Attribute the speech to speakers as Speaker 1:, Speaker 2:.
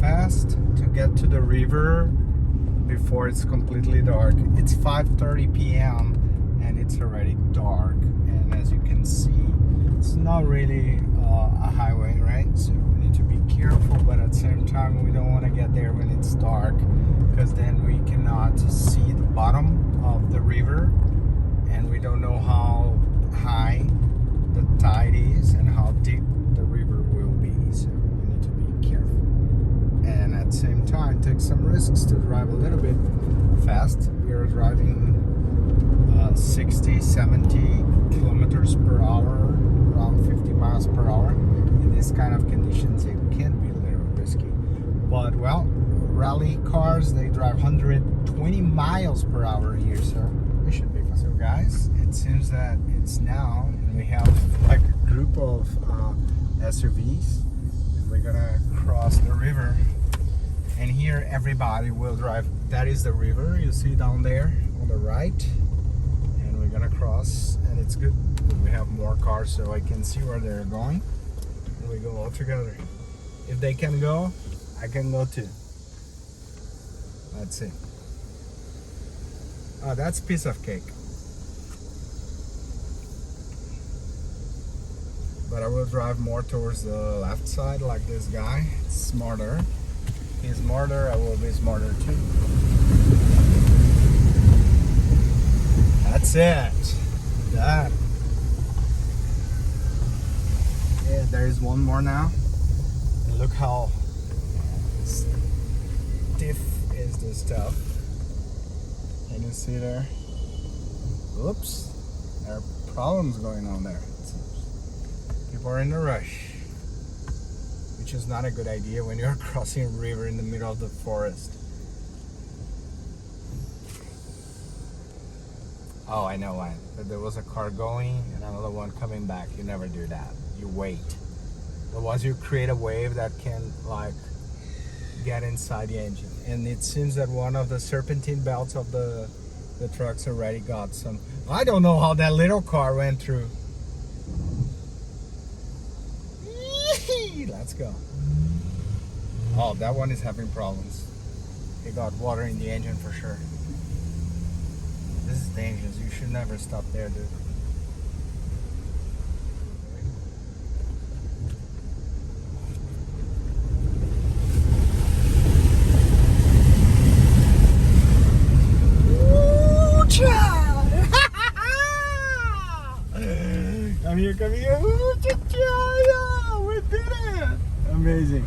Speaker 1: fast to get to the river before it's completely dark. It's 5:30 p.m. and it's already dark, and as you can see, it's not really a highway, right? So we need to be careful, but at the same time we don't want to get there when it's dark, because then we cannot see the bottom of the river, and we don't know how high the tide is and how deep the river will be. So we need to be careful, and at the same time take some risks to drive a little bit fast. We are driving 60, 70 kilometers per hour, around 50 miles per hour. In this kind of conditions, it can be a little risky. But well, rally cars, they drive 120 miles per hour here, so it should be fun. So guys, it seems that it's now, and we have like a group of SUVs, and we're gonna cross the river. And here everybody will drive. That is the river you see down there on the right. We're gonna cross, and it's good that we have more cars so I can see where they're going, and we go all together. If they can go, I can go too. Let's see. Oh, that's a piece of cake. But I will drive more towards the left side like this guy. It's smarter. He's smarter, I will be smarter too. That's it. That. Yeah, there is one more now. And look how stiff is this stuff. Can you see there? Oops. There are problems going on there. People are in a rush, which is not a good idea when you're crossing a river in the middle of the forest. Oh, I know why. But there was a car going and another one coming back. You never do that. You wait. Otherwise you create a wave that can like get inside the engine. And it seems that one of the serpentine belts of the trucks already got some. I don't know how that little car went through. Let's go. Oh, that one is having problems. It got water in the engine for sure. This is dangerous. You should never stop there, dude. Ooh, child! Come here, come here. Ooh, child! We did it! Amazing.